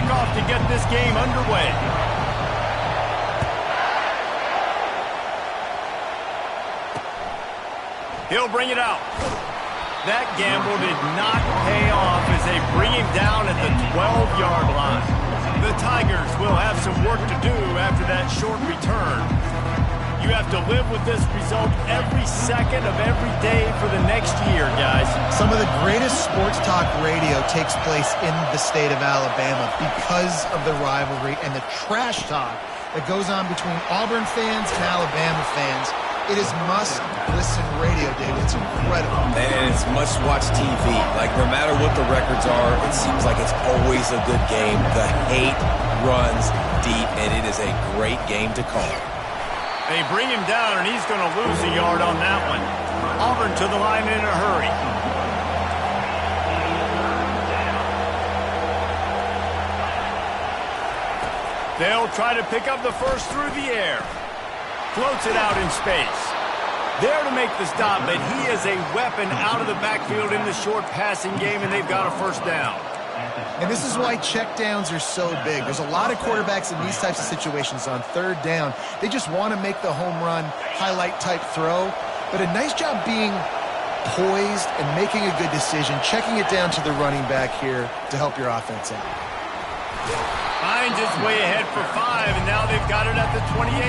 kickoff to get this game underway. He'll bring it out. That gamble did not pay off as they bring him down at the 12-yard line. The Tigers will have some work to do after that short return. You have to live with this result every second of every day for the next year, guys. Some of the greatest sports talk radio takes place in the state of Alabama because of the rivalry and the trash talk that goes on between Auburn fans and Alabama fans. It is must-listen radio, David. It's incredible. And it's must-watch TV. Like, no matter what the records are, it seems like it's always a good game. The hate runs deep, and it is a great game to call. They bring him down, and he's going to lose a yard on that one. Auburn to the line in a hurry. They'll try to pick up the first through the air. Floats it out in space. There to make the stop, but he is a weapon out of the backfield in the short passing game, and they've got a first down. And this is why checkdowns are so big. There's a lot of quarterbacks in these types of situations on third down. They just want to make the home run, highlight-type throw. But a nice job being poised and making a good decision, checking it down to the running back here to help your offense out. Finds its way ahead for 5, and now they've got it at the 28.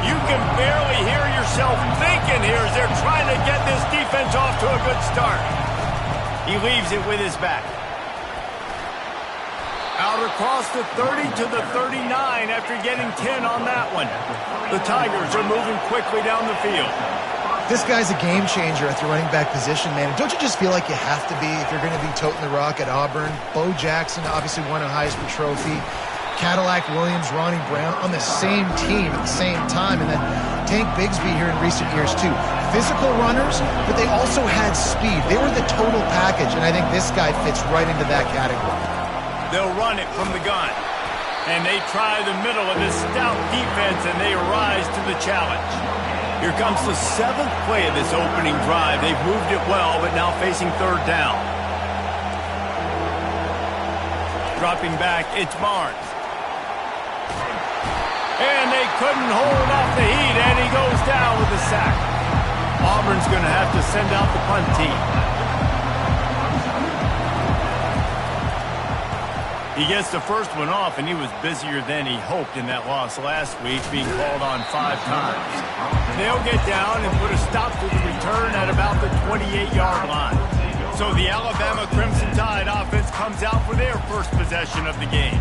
You can barely hear yourself thinking here as they're trying to get this defense off to a good start. He leaves it with his back. Out across the 30 to the 39 after getting 10 on that one. The Tigers are moving quickly down the field. This guy's a game changer at the running back position, man. Don't you just feel like you have to be if you're going to be toting the rock at Auburn? Bo Jackson obviously won a Heisman Trophy. Cadillac Williams, Ronnie Brown on the same team at the same time. And then Tank Bigsby here in recent years, too. Physical runners, but they also had speed. They were the total package, and I think this guy fits right into that category. They'll run it from the gun. And they try the middle of this stout defense, and they rise to the challenge. Here comes the 7th play of this opening drive. They've moved it well, but now facing third down. Dropping back, it's Barnes. And they couldn't hold off the heat, and he goes down with a sack. Auburn's going to have to send out the punt team. He gets the first one off, and he was busier than he hoped in that loss last week, being called on 5 times. They'll get down and put a stop to the return at about the 28-yard line. So the Alabama Crimson Tide offense comes out for their first possession of the game.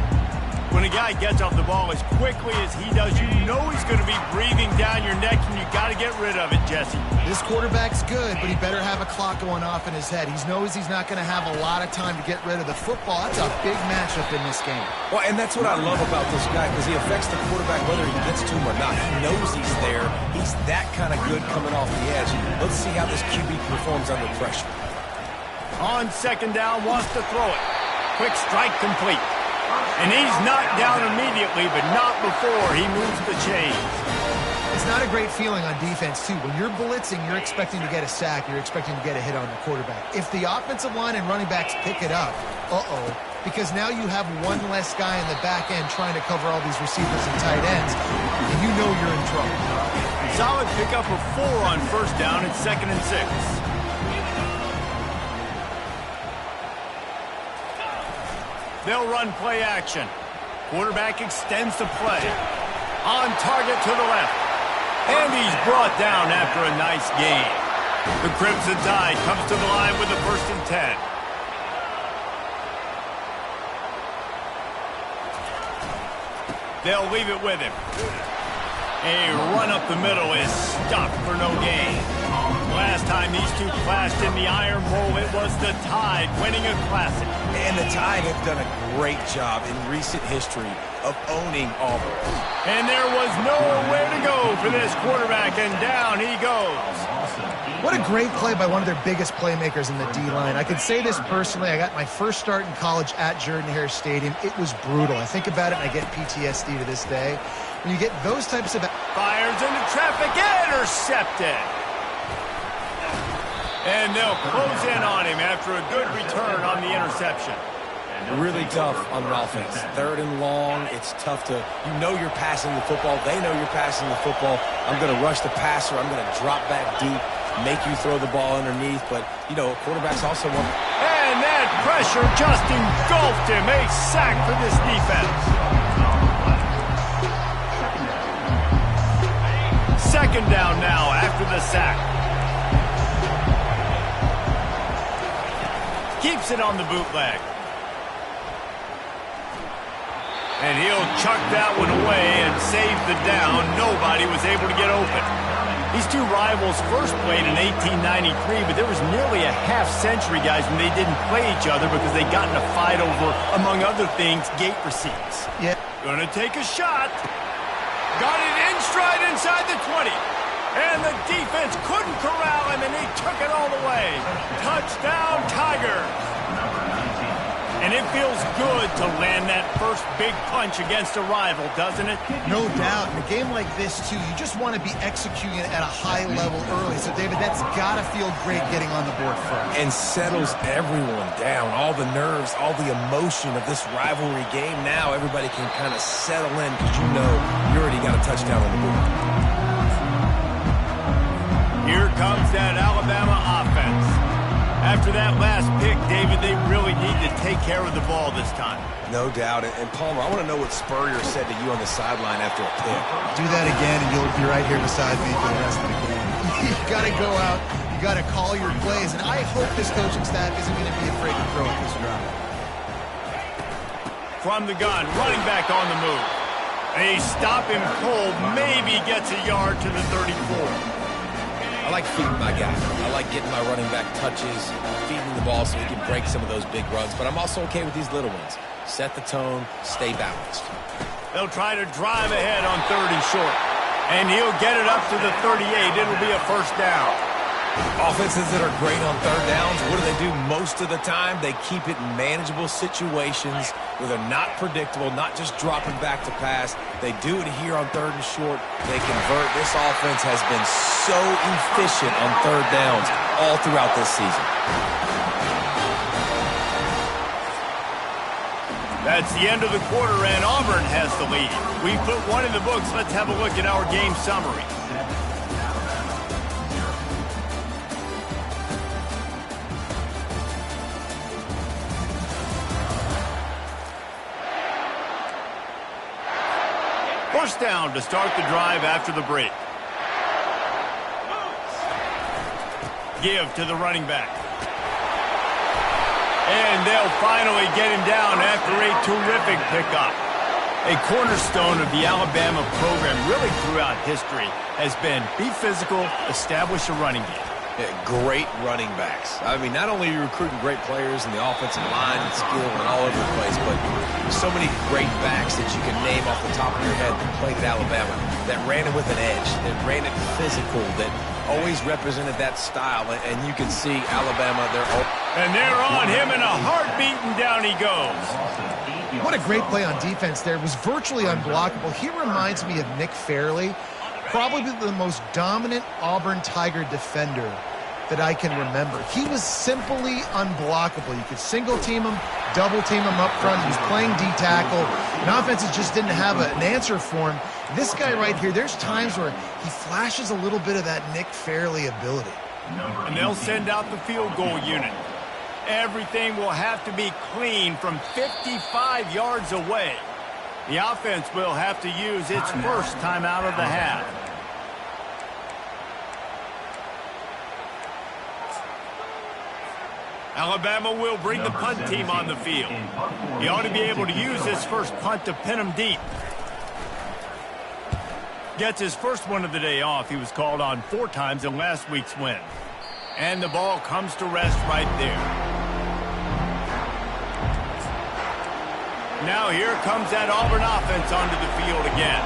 When a guy gets off the ball as quickly as he does, you know he's going to be breathing down your neck, and you got to get rid of it, Jesse. This quarterback's good, but he better have a clock going off in his head. He knows he's not going to have a lot of time to get rid of the football. That's a big matchup in this game. Well, and that's what I love about this guy, because he affects the quarterback whether he gets to him or not. He knows he's there. He's that kind of good coming off the edge. Let's see how this QB performs under pressure. On second down, wants to throw it. Quick strike complete. And he's knocked down immediately, but not before he moves the chains. It's not a great feeling on defense, too. When you're blitzing, you're expecting to get a sack. You're expecting to get a hit on the quarterback. If the offensive line and running backs pick it up, because now you have one less guy in the back end trying to cover all these receivers and tight ends, and you know you're in trouble. Solid pickup of 4 on first down and 2nd and 6. They'll run play action. Quarterback extends the play. On target to the left. And he's brought down after a nice gain. The Crimson Tide comes to the line with the 1st and 10. They'll leave it with him. A run up the middle is stopped for no gain. Last time these two clashed in the Iron Bowl, it was the Tide winning a classic. And the Tide have done a great job in recent history of owning Auburn. And there was nowhere to go for this quarterback, and down he goes. What a great play by one of their biggest playmakers in the D-line. I can say this personally. I got my first start in college at Jordan-Hare Stadium. It was brutal. I think about it, and I get PTSD to this day. When you get those types of... Fires into traffic, intercepted. And they'll close in on him after a good return on the interception. Really tough on an offense. 3rd and long, it's tough to, you're passing the football. They know you're passing the football. I'm going to rush the passer. I'm going to drop back deep, make you throw the ball underneath. But, quarterbacks also want... And that pressure just engulfed him. A sack for this defense. 2nd down now after the sack. Keeps it on the bootleg. And he'll chuck that one away and save the down. Nobody was able to get open. These two rivals first played in 1893, but there was nearly a half-century, guys, when they didn't play each other because they got in a fight over, among other things, gate receipts. Yeah. Gonna take a shot. Got it in stride inside the 20. And the defense couldn't corral him, and he took it all the way. Touchdown, Tigers. And it feels good to land that first big punch against a rival, doesn't it? No doubt. In a game like this, too, you just want to be executing at a high level early. So, David, that's got to feel great getting on the board first. And settles everyone down. All the nerves, all the emotion of this rivalry game. Now everybody can kind of settle in because you already got a touchdown on the board. Here comes that Alabama offense. After that last pick, David, they really need to take care of the ball this time. No doubt. And Palmer, I want to know what Spurrier said to you on the sideline after a pick. Do that again, and you'll be right here beside me for the rest of the game. You got to go out. You got to call your plays. And I hope this coaching staff isn't going to be afraid to throw at this drive. From the gun, running back on the move. They stop him cold. Maybe gets a yard to the 34. I like feeding my guy. I like getting my running back touches, feeding the ball so he can break some of those big runs. But I'm also okay with these little ones. Set the tone, stay balanced. They'll try to drive ahead on 3rd and short. And he'll get it up to the 38. It'll be a first down. Offenses that are great on 3rd downs, what do? Most of the time, they keep it in manageable situations where they're not predictable, not just dropping back to pass. They do it here on 3rd and short. They convert. This offense has been so efficient on 3rd downs all throughout this season. That's the end of the quarter, and Auburn has the lead. We put one in the books. Let's have a look at our game summary. First down to start the drive after the break. Give to the running back. And they'll finally get him down after a terrific pickup. A cornerstone of the Alabama program really throughout history has been be physical, establish a running game. Great running backs. I mean, not only are you recruiting great players in the offensive line and skill and all over the place, but so many great backs that you can name off the top of your head that played at Alabama, that ran it with an edge, that ran it physical, that always represented that style. And you can see Alabama, and they're on him in a heartbeat, and down he goes. What a great play on defense there. It was virtually unblockable. He reminds me of Nick Fairley, probably the most dominant Auburn Tiger defender that I can remember. He was simply unblockable. You could single team him, double team him up front. He was playing D-tackle, and offenses just didn't have an answer for him. This guy right here, there's times where he flashes a little bit of that Nick Fairley ability. And they'll send out the field goal unit. Everything will have to be clean from 55 yards away. The offense will have to use its first timeout of the half. Alabama will bring the punt team on the field. He ought to be able to use this first punt to pin him deep. Gets his first one of the day off. He was called on 4 times in last week's win. And the ball comes to rest right there. Now here comes that Auburn offense onto the field again.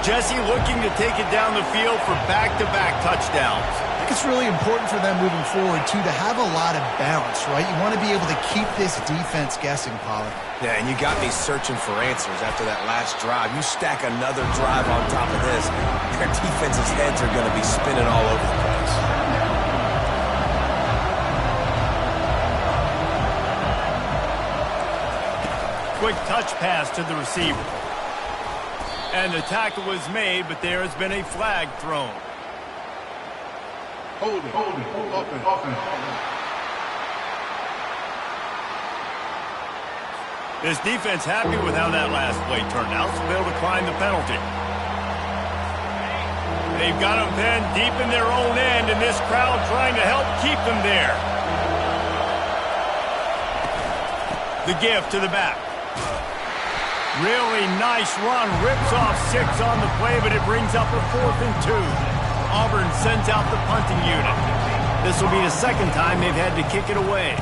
Jesse looking to take it down the field for back-to-back touchdowns. I think it's really important for them moving forward, too, to have a lot of balance, right? You want to be able to keep this defense guessing, Pollard. Yeah, and you got me searching for answers after that last drive. You stack another drive on top of this, their defense's heads are going to be spinning all over the place. Quick touch pass to the receiver. And the tackle was made, but there has been a flag thrown. Hold it. Offense. This defense happy with how that last play turned out, so they'll decline the penalty. They've got them pinned deep in their own end, and this crowd trying to help keep them there. The give to the back. Really nice run. Rips off 6 on the play, but it brings up a 4th and 2. Auburn sends out the punting unit. This will be the second time they've had to kick it away.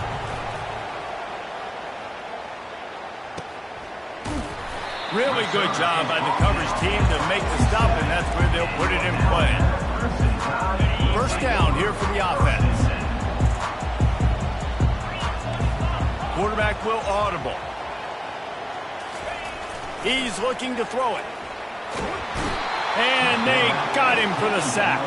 Really good job by the coverage team to make the stop, and that's where they'll put it in play. First down here for the offense. Quarterback will audible. He's looking to throw it. And they got him for the sack.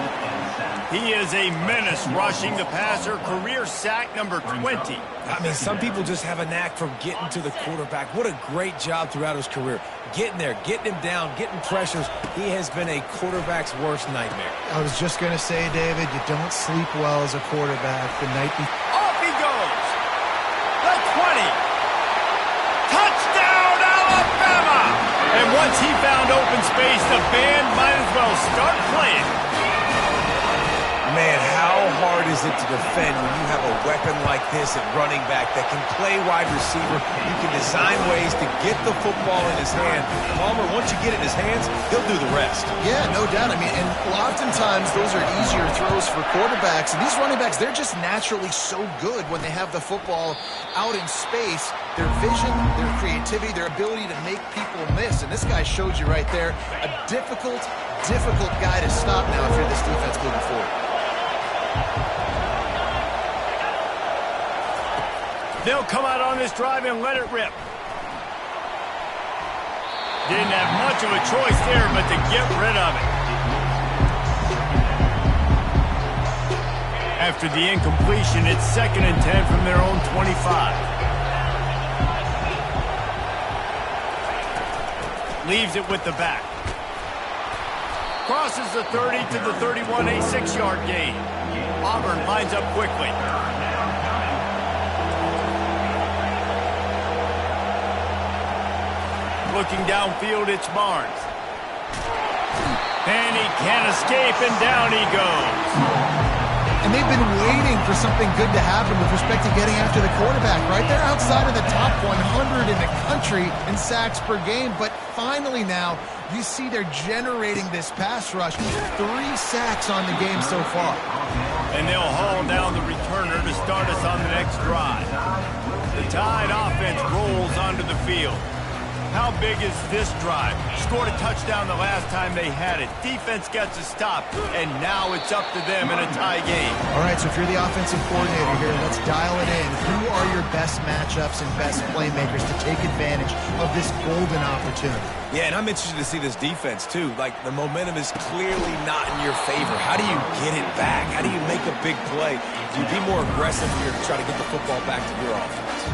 He is a menace rushing the passer. Career sack number 20. I mean, some people just have a knack for getting to the quarterback. What a great job throughout his career. Getting there, getting him down, getting pressures. He has been a quarterback's worst nightmare. I was just going to say, David, you don't sleep well as a quarterback the night before. Off he goes. The 20. Touchdown, Alabama! And once he found open space, the band might as well start playing. Man, how hard is it to defend when you have a weapon like this at running back that can play wide receiver? You can design ways to get the football in his hand. Palmer, once you get it in his hands, he'll do the rest. Yeah, no doubt. I mean, and oftentimes those are easier throws for quarterbacks. And these running backs, they're just naturally so good when they have the football out in space. Their vision, their creativity, their ability to make people miss. And this guy showed you right there, a difficult guy to stop now if you're this defense moving forward. They'll come out on this drive and let it rip. Didn't have much of a choice there but to get rid of it. After the incompletion, it's 2nd and 10 from their own 25. Leaves it with the back. Crosses the 30 to the 31, a 6-yard gain. Auburn lines up quickly. Looking downfield, it's Barnes. And he can't escape, and down he goes. And they've been waiting for something good to happen with respect to getting after the quarterback, right? They're outside of the top 100 in the country in sacks per game, but finally now you see they're generating this pass rush. 3 sacks on the game so far. And they'll haul down the returner to start us on the next drive. The Tide offense rolls onto the field. How big is this drive? Scored a touchdown the last time they had it. Defense gets a stop, and now it's up to them in a tie game. All right, so if you're the offensive coordinator here, let's dial it in. Who are your best matchups and best playmakers to take advantage of this golden opportunity? Yeah, and I'm interested to see this defense, too. Like, the momentum is clearly not in your favor. How do you get it back? How do you make a big play? Do you be more aggressive here to try to get the football back to your offense?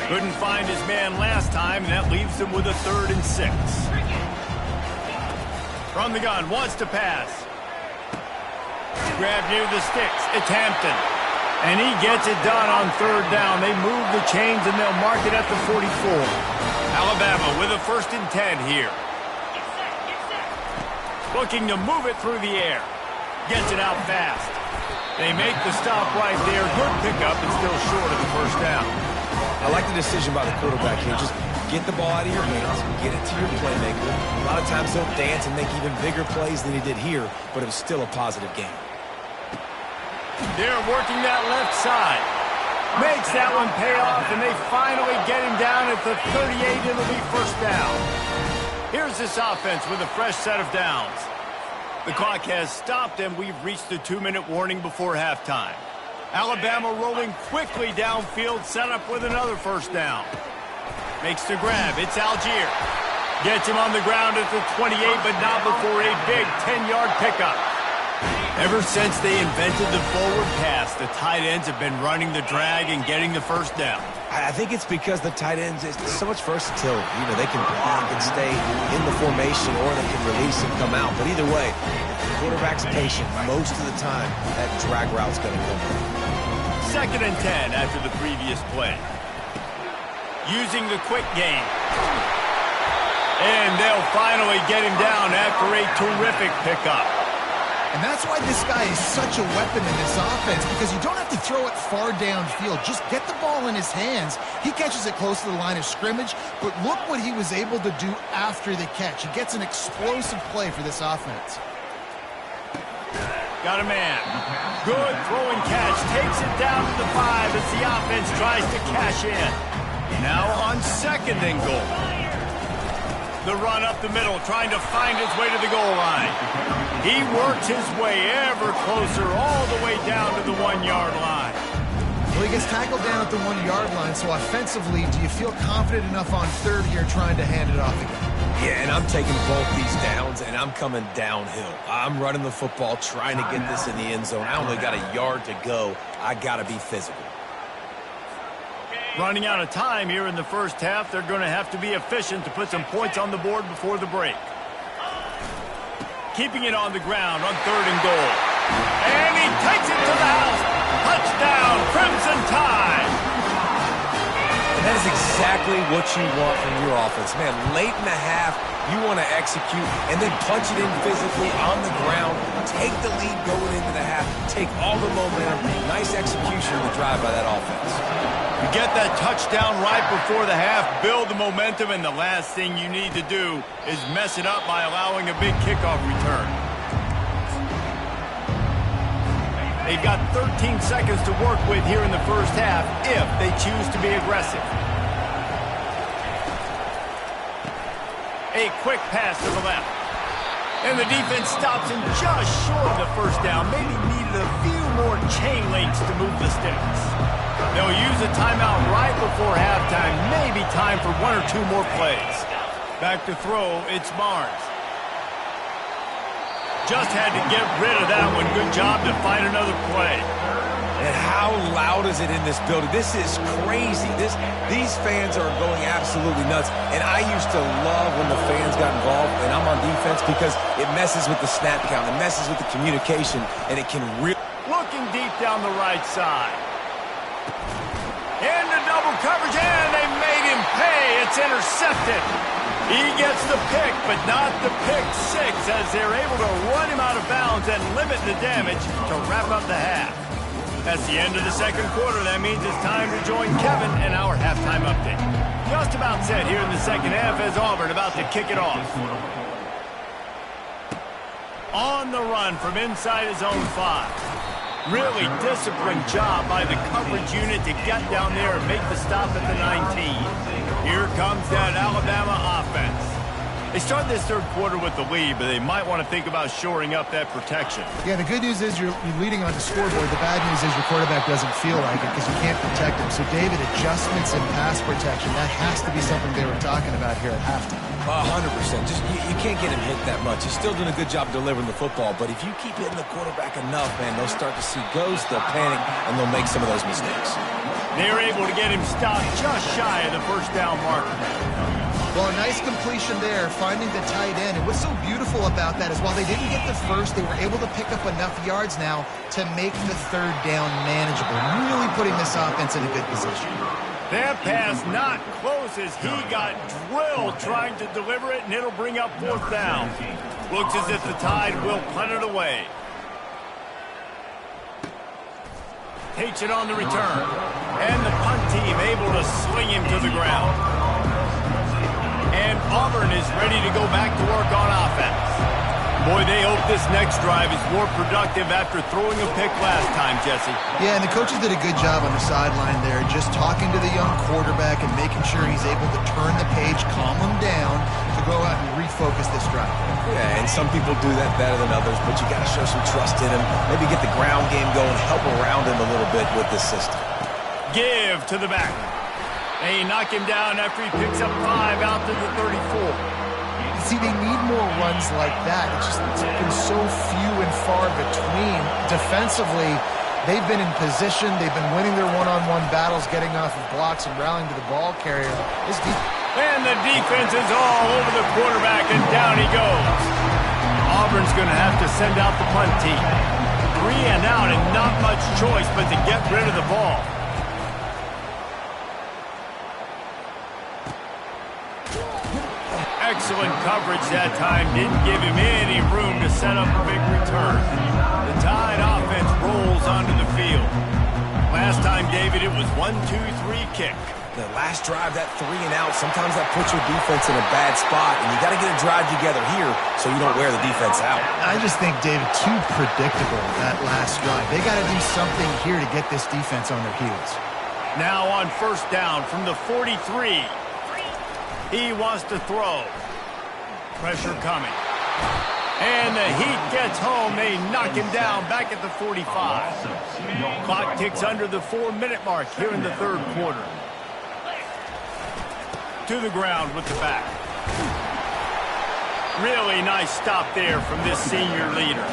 Couldn't find his man last time, and that leaves him with a 3rd and 6. From the gun, wants to pass. Grab near the sticks. It's Hampton. And he gets it done on 3rd down. They move the chains, and they'll mark it at the 44. Alabama with a 1st and 10 here. Looking to move it through the air. Gets it out fast. They make the stop right there. Good pickup, and still short of the 1st down. I like the decision by the quarterback here. Just get the ball out of your hands, get it to your playmaker. A lot of times he'll dance and make even bigger plays than he did here, but it was still a positive game. They're working that left side. Makes that one pay off, and they finally get him down at the 38. It'll be 1st down. Here's this offense with a fresh set of downs. The clock has stopped, and we've reached the 2-minute warning before halftime. Alabama rolling quickly downfield, set up with another 1st down. Makes the grab. It's Algier. Gets him on the ground at the 28, but not before a big 10-yard pickup. Ever since they invented the forward pass, the tight ends have been running the drag and getting the first down. I think it's because the tight ends is so much versatility. You know, they can block and stay in the formation, or they can release and come out. But either way, if the quarterback's patient, most of the time, that drag route's going to come through. 2nd and 10 after the previous play. Using the quick game. And they'll finally get him down after a terrific pickup. And that's why this guy is such a weapon in this offense, because you don't have to throw it far downfield. Just get the ball in his hands. He catches it close to the line of scrimmage, but look what he was able to do after the catch. He gets an explosive play for this offense. Got a man. Good throw and catch. Takes it down to the 5 as the offense tries to cash in. Now on 2nd and goal. The run up the middle, trying to find his way to the goal line. He works his way ever closer, all the way down to the 1-yard line. Well, he gets tackled down at the 1-yard line, so offensively, do you feel confident enough on 3rd here trying to hand it off again? Yeah, and I'm taking both these downs, and I'm coming downhill. I'm running the football, trying to get this in the end zone. I only got a yard to go. I got to be physical. Running out of time here in the first half, they're going to have to be efficient to put some points on the board before the break. Keeping it on the ground on 3rd and goal. And he takes it to the house. Touchdown, Crimson Tide. And that is exactly what you want from your offense. Man, late in the half, you want to execute and then punch it in physically on the ground. Take the lead going into the half. Take all the momentum. Nice execution of the drive by that offense. You get that touchdown right before the half, build the momentum, and the last thing you need to do is mess it up by allowing a big kickoff return. They've got 13 seconds to work with here in the first half if they choose to be aggressive. A quick pass to the left. And the defense stops him just short of the first down. Maybe needed a few more chain links to move the sticks. They'll use a timeout right before halftime. Maybe time for 1 or 2 more plays. Back to throw, it's Barnes. Just had to get rid of that one. Good job to find another play. And how loud is it in this building? This is crazy. These fans are going absolutely nuts. And I used to love when the fans got involved, and I'm on defense, because it messes with the snap count. It messes with the communication, and it can really... Looking deep down the right side. Into double coverage, and they made him pay. It's intercepted. He gets the pick, but not the pick 6, as they're able to run him out of bounds and limit the damage to wrap up the half. That's the end of the 2nd quarter. That means it's time to join Kevin and our halftime update. Just about set here in the 2nd half as Auburn about to kick it off. On the run from inside his own 5. Really disciplined job by the coverage unit to get down there and make the stop at the 19. Here comes that Alabama offense. They start this 3rd quarter with the lead, but they might want to think about shoring up that protection. Yeah, the good news is you're leading on the scoreboard. The bad news is your quarterback doesn't feel like it because you can't protect him. So, David, adjustments in pass protection, that has to be something they were talking about here at halftime. 100%. Just you can't get him hit that much. He's still doing a good job delivering the football, but if you keep hitting the quarterback enough, man, they'll start to see ghosts, they'll panic, and they'll make some of those mistakes. They were able to get him stopped just shy of the first down marker. Well, a nice completion there, finding the tight end. And what's so beautiful about that is while they didn't get the first, they were able to pick up enough yards now to make the 3rd down manageable, really putting this offense in a good position. That pass not close as he got drilled trying to deliver it, and it'll bring up 4th down. Looks as if the Tide will punt it away. Takes it on the return. And the punt team able to sling him to the ground. And Auburn is ready to go back to work on offense. Boy, they hope this next drive is more productive after throwing a pick last time, Jesse. Yeah, and the coaches did a good job on the sideline there, just talking to the young quarterback and making sure he's able to turn the page, calm him down, to go out and refocus this drive. Yeah, and some people do that better than others, but you got to show some trust in him. Maybe get the ground game going, help around him a little bit with this system. Give to the back. They knock him down after he picks up 5 out to the 34. See, they need more runs like that. It's been so few and far between. Defensively, they've been in position. They've been winning their one-on-one battles, getting off of blocks and rallying to the ball carrier. And the defense is all over the quarterback, and down he goes. Auburn's going to have to send out the punt team. 3 and out, and not much choice but to get rid of the ball. Excellent coverage that time. Didn't give him any room to set up a big return. The Tide offense rolls onto the field. Last time, David, it was 1-2-3 kick. The last drive, that 3 and out, sometimes that puts your defense in a bad spot, and you got to get a drive together here so you don't wear the defense out. I just think, David, too predictable, that last drive. They got to do something here to get this defense on their heels. Now on first down from the 43. He wants to throw. Pressure coming. And the Heat gets home. They knock him down back at the 45. Clock ticks under the 4-minute mark here in the third quarter. To the ground with the back. Really nice stop there from this senior leader.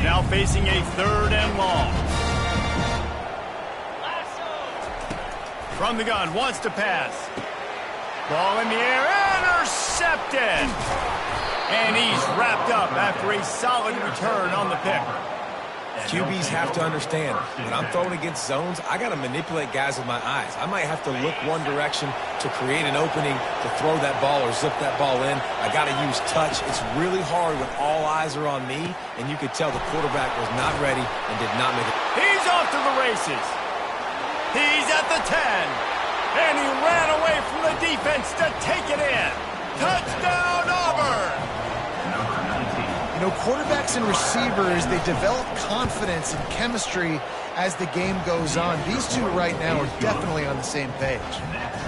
Now facing a 3rd and long. From the gun, wants to pass. Ball in the air, intercepted! And he's wrapped up after a solid return on the pick. QBs have to understand, when I'm throwing against zones, I got to manipulate guys with my eyes. I might have to look one direction to create an opening to throw that ball or zip that ball in. I got to use touch. It's really hard when all eyes are on me, and you could tell the quarterback was not ready and did not make it. He's off to the races. He's at the 10. And he ran away from the defense to take it in. Touchdown, Auburn! You know, quarterbacks and receivers, they develop confidence and chemistry as the game goes on. These two right now are definitely on the same page.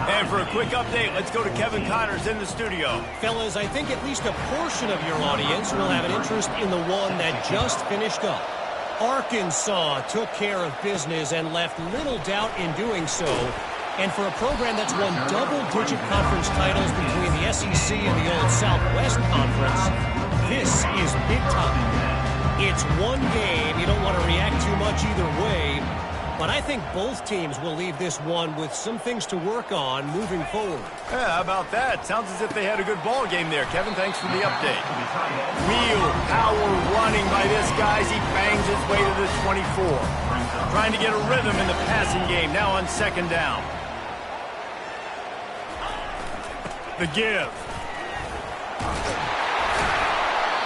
And for a quick update, let's go to Kevin Connors in the studio. Fellas, I think at least a portion of your audience will have an interest in the one that just finished up. Arkansas took care of business and left little doubt in doing so. And for a program that's won double-digit conference titles between the SEC and the old Southwest Conference, this is big time. It's one game. You don't want to react too much either way. But I think both teams will leave this one with some things to work on moving forward. Yeah, how about that? Sounds as if they had a good ball game there. Kevin, thanks for the update. Real power running by this guy as he bangs his way to the 24. Trying to get a rhythm in the passing game now on 2nd down. The give.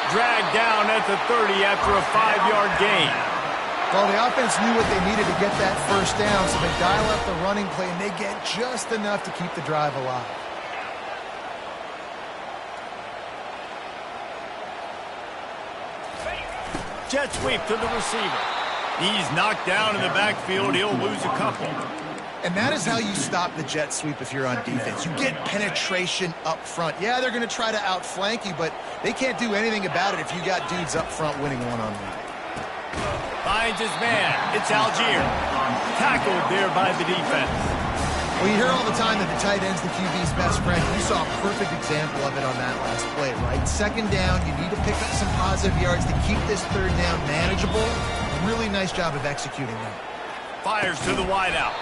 Dragged down at the 30 after a 5-yard gain. Well, the offense knew what they needed to get that first down, so they dial up the running play, and they get just enough to keep the drive alive. Jet sweep to the receiver. He's knocked down in the backfield. He'll lose a couple. And that is how you stop the jet sweep if you're on defense. You get penetration up front. Yeah, they're going to try to outflank you, but they can't do anything about it if you got dudes up front winning one-on-one. Finds his man. It's Algier. Tackled there by the defense. Well, you hear all the time that the tight end's the QB's best friend. You saw a perfect example of it on that last play, right? 2nd down, you need to pick up some positive yards to keep this 3rd down manageable. Really nice job of executing that. Fires to the wideout.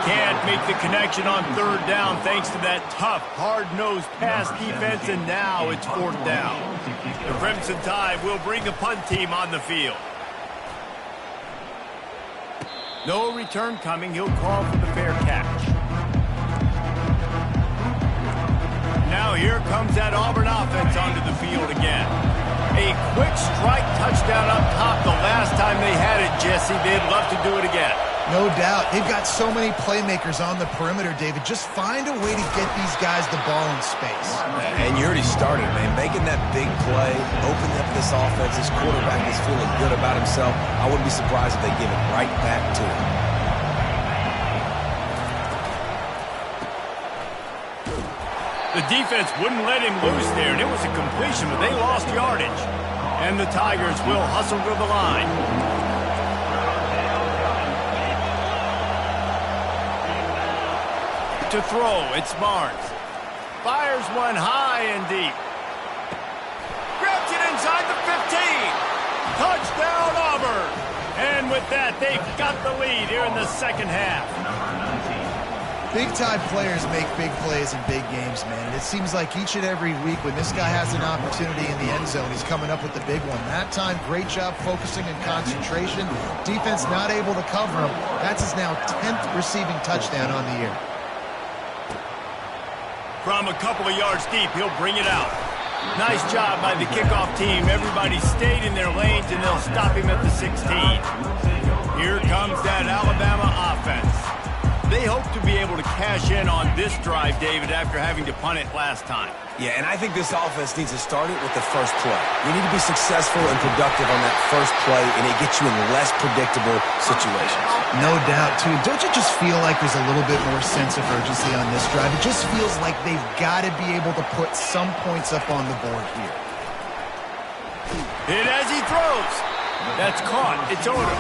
Can't make the connection on 3rd down thanks to that tough, hard-nosed pass defense, and now it's 4th down. The Crimson Tide will bring the punt team on the field. No return coming. He'll call for the fair catch. Now here comes that Auburn offense onto the field again. A quick strike touchdown up top the last time they had it, Jesse. They'd love to do it again. No doubt. They've got so many playmakers on the perimeter, David. Just find a way to get these guys the ball in space. And you already started, man. Making that big play, opening up this offense. This quarterback is feeling good about himself. I wouldn't be surprised if they give it right back to him. The defense wouldn't let him loose there, and it was a completion, but they lost yardage. And the Tigers will hustle to the line. to throw. It's Barnes. Fires one high and deep. Grabs it inside the 15. Touchdown, Auburn. And with that, they've got the lead here in the second half. Big-time players make big plays in big games, man. And it seems like each and every week when this guy has an opportunity in the end zone, he's coming up with the big one. That time, great job focusing and concentration. Defense not able to cover him. That's his now 10th receiving touchdown on the year. From a couple of yards deep, he'll bring it out. Nice job by the kickoff team. Everybody stayed in their lanes, and they'll stop him at the 16. Here comes that Alabama offense. They hope to be able to cash in on this drive, David, after having to punt it last time. Yeah, and I think this offense needs to start it with the first play. You need to be successful and productive on that first play, and it gets you in less predictable situations. No doubt, too. Don't you just feel like there's a little bit more sense of urgency on this drive? It just feels like they've got to be able to put some points up on the board here. Hit as he throws. That's caught. It's Odom.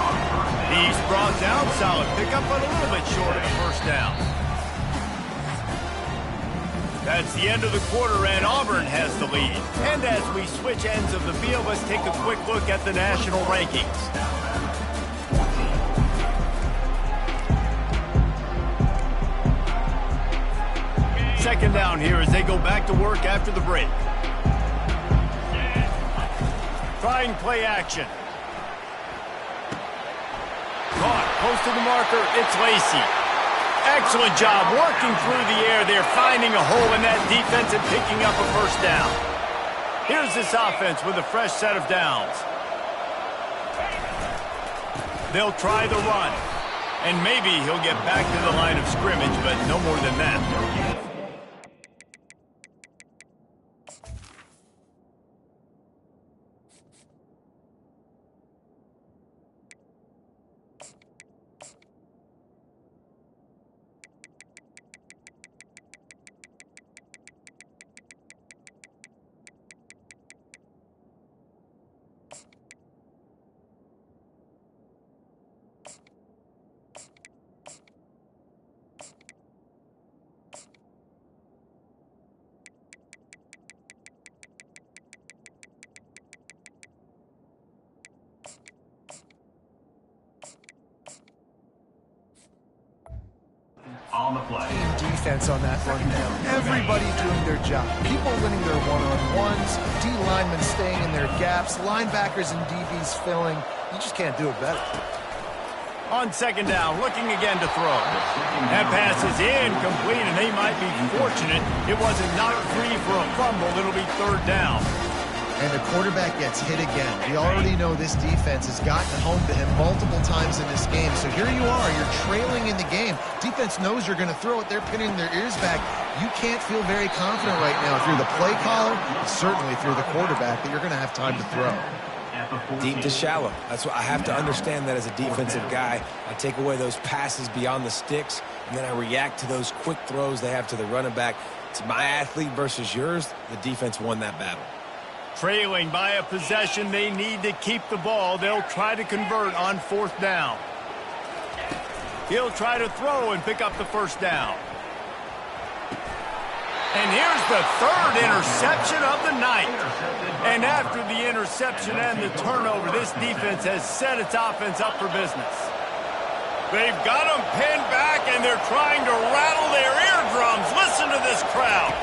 He's brought down. Solid pickup, but a little bit short of the first down. That's the end of the quarter, and Auburn has the lead. And as we switch ends of the field, let's take a quick look at the national rankings. Second down here as they go back to work after the break. Trying play action. Caught, close to the marker, it's Lacey. Excellent job working through the air. They're finding a hole in that defense and picking up a first down. Here's this offense with a fresh set of downs. They'll try the run. And maybe he'll get back to the line of scrimmage, but no more than that. On the play. Team defense on that run down. Everybody doing their job. People winning their one-on-ones, D linemen staying in their gaps, linebackers and DBs filling. You just can't do it better. On second down, looking again to throw. That pass is incomplete, and they might be fortunate it wasn't knocked free for a fumble. It'll be third down. And the quarterback gets hit again. We already know this defense has gotten home to him multiple times in this game. So here you are, you're trailing in the game. Defense knows you're going to throw it. They're pinning their ears back. You can't feel very confident right now through the play caller, certainly through the quarterback, that you're going to have time to throw. Deep to shallow. That's what I have to understand that as a defensive guy. I take away those passes beyond the sticks, and then I react to those quick throws they have to the running back. It's my athlete versus yours. The defense won that battle. Trailing by a possession, they need to keep the ball. They'll try to convert on fourth down. He'll try to throw and pick up the first down. And here's the third interception of the night. And after the interception and the turnover, this defense has set its offense up for business. They've got them pinned back, and they're trying to rattle their eardrums. Listen to this crowd.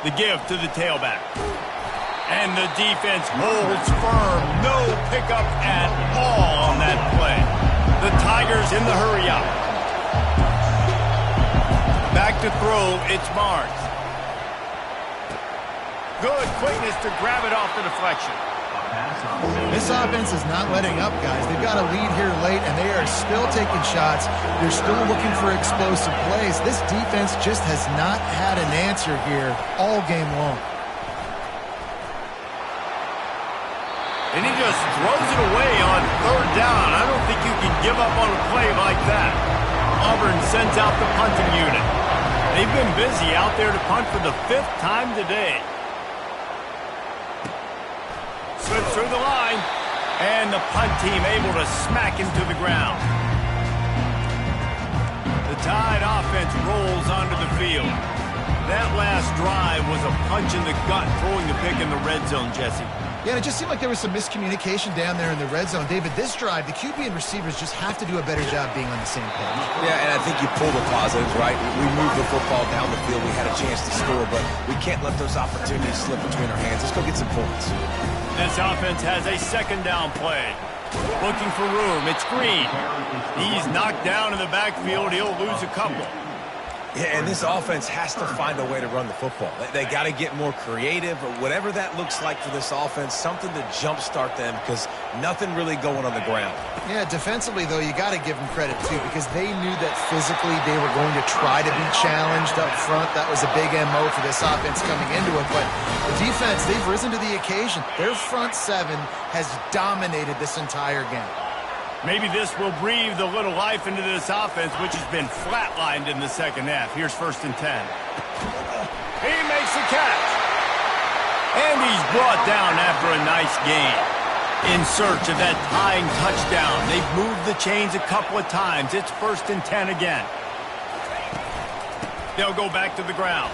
The give to the tailback. And the defense holds firm. No pickup at all on that play. The Tigers in the hurry-up. Back to throw, it's Barnes. Good quickness to grab it off the deflection. This offense is not letting up, guys. They've got a lead here late, and they are still taking shots. They're still looking for explosive plays. This defense just has not had an answer here all game long. And he just throws it away on third down. I don't think you can give up on a play like that. Auburn sends out the punting unit. They've been busy out there to punt for the 5th time today. Slips through the line. And the punt team able to smack him to the ground. The Tide offense rolls onto the field. That last drive was a punch in the gut, throwing the pick in the red zone, Jesse. Yeah, and it just seemed like there was some miscommunication down there in the red zone. David, this drive, the QB and receivers just have to do a better job being on the same page. Yeah, and I think you pull the positives, right? We moved the football down the field. We had a chance to score, but we can't let those opportunities slip between our hands. Let's go get some points. This offense has a second down play. Looking for room. It's Green. He's knocked down in the backfield. He'll lose a couple. Yeah, and this offense has to find a way to run the football. They got to get more creative, or whatever that looks like for this offense, something to jumpstart them, because nothing really going on the ground. Yeah, defensively, though, you got to give them credit, too, because they knew that physically they were going to try to be challenged up front. That was a big MO for this offense coming into it. But the defense, they've risen to the occasion. Their front seven has dominated this entire game. Maybe this will breathe a little life into this offense, which has been flatlined in the second half. Here's 1st and 10. He makes the catch. And he's brought down after a nice gain. In search of that tying touchdown. They've moved the chains a couple of times. It's 1st and 10 again. They'll go back to the ground.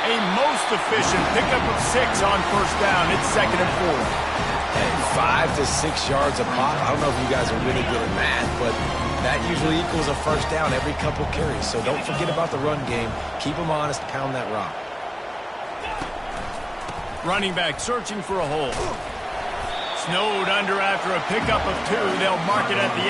A most efficient pickup of 6 on 1st down. It's 2nd and 4. And 5 to 6 yards a pop. I don't know if you guys are really good at math, but that usually equals a 1st down every couple carries. So don't forget about the run game. Keep them honest. Pound that rock. Running back searching for a hole. Snowed under after a pickup of 2. They'll mark it at the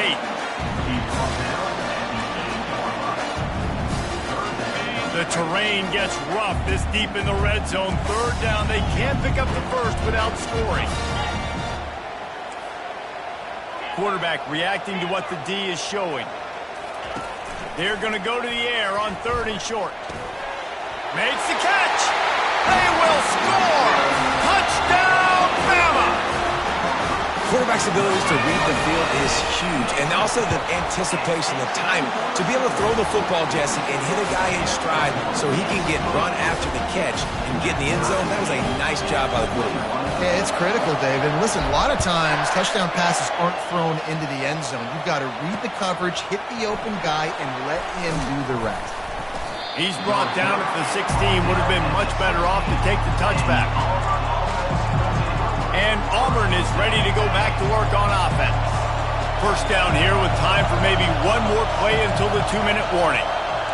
8. The terrain gets rough this deep in the red zone. 3rd down. They can't pick up the first without scoring. Quarterback reacting to what the D is showing. They're going to go to the air on 3rd and short. Makes the catch. They will score. Touchdown, Bama. Quarterback's abilities to read the field is huge. And also the anticipation, the time to be able to throw the football, Jesse, and hit a guy in stride so he can get run after the catch and get in the end zone. That was a nice job by the quarterback. Yeah, it's critical, David. Listen, a lot of times touchdown passes aren't thrown into the end zone. You've got to read the coverage, hit the open guy, and let him do the rest. He's brought down at the 16. Would have been much better off to take the touchback. And Auburn is ready to go back to work on offense. 1st down here with time for maybe one more play until the 2-minute warning.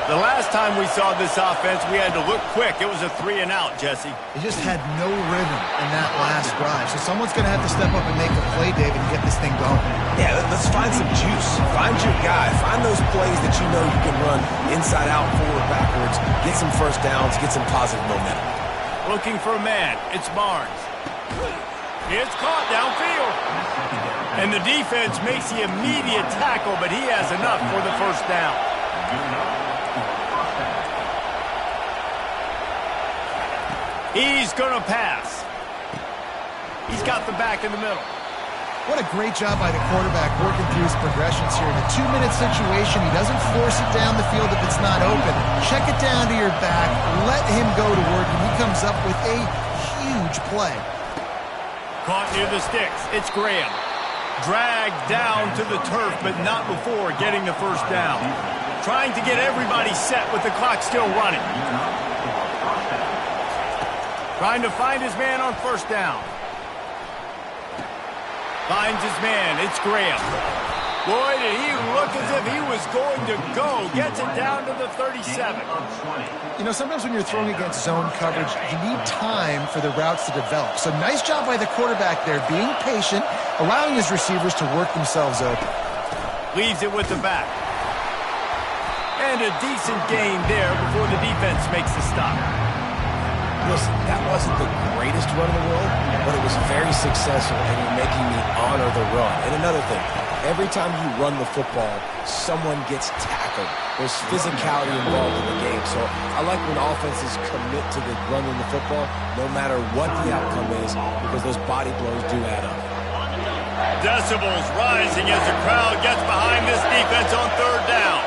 The last time we saw this offense, we had to look quick. It was a 3 and out, Jesse. They just had no rhythm in that last drive. So someone's going to have to step up and make a play, David, and get this thing going. Yeah, let's find some juice. Find your guy. Find those plays that you know you can run inside out, forward, backwards. Get some 1st downs. Get some positive momentum. Looking for a man. It's Barnes. It's caught downfield. And the defense makes the immediate tackle, but he has enough for the 1st down. He's going to pass. He's got the back in the middle. What a great job by the quarterback working through his progressions here. In a 2-minute situation, he doesn't force it down the field if it's not open. Check it down to your back, let him go to work, and he comes up with a huge play. Caught near the sticks. It's Graham. Dragged down to the turf, but not before getting the 1st down. Trying to get everybody set with the clock still running. Trying to find his man on 1st down. Finds his man. It's Graham. Boy, did he look as if he was going to go. Gets it down to the 37. You know, sometimes when you're throwing against zone coverage, you need time for the routes to develop. So nice job by the quarterback there, being patient, allowing his receivers to work themselves open. Leaves it with the back. And a decent gain there before the defense makes the stop. Listen, that wasn't the greatest run in the world, but it was very successful, and you're making me honor the run. And another thing, every time you run the football, someone gets tackled. There's physicality involved in the game. So I like when offenses commit to the running the football, no matter what the outcome is, because those body blows do add up. Decibels rising as the crowd gets behind this defense on 3rd down.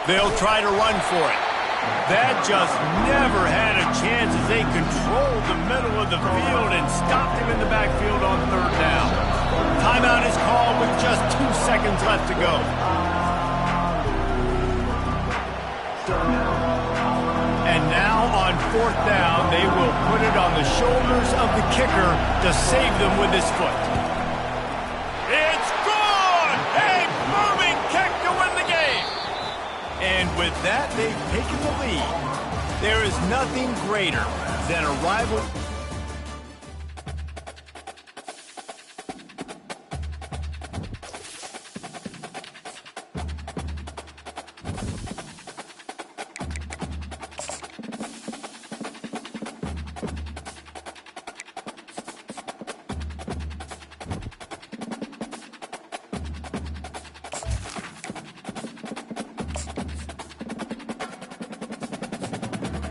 They'll try to run for it. That just never had a chance as they controlled the middle of the field and stopped him in the backfield on 3rd down. Timeout is called with just 2 seconds left to go. And now on 4th down, they will put it on the shoulders of the kicker to save them with his foot. It's good! A moving kick to win the game. And with that, they've taken the lead. There is nothing greater than a rival.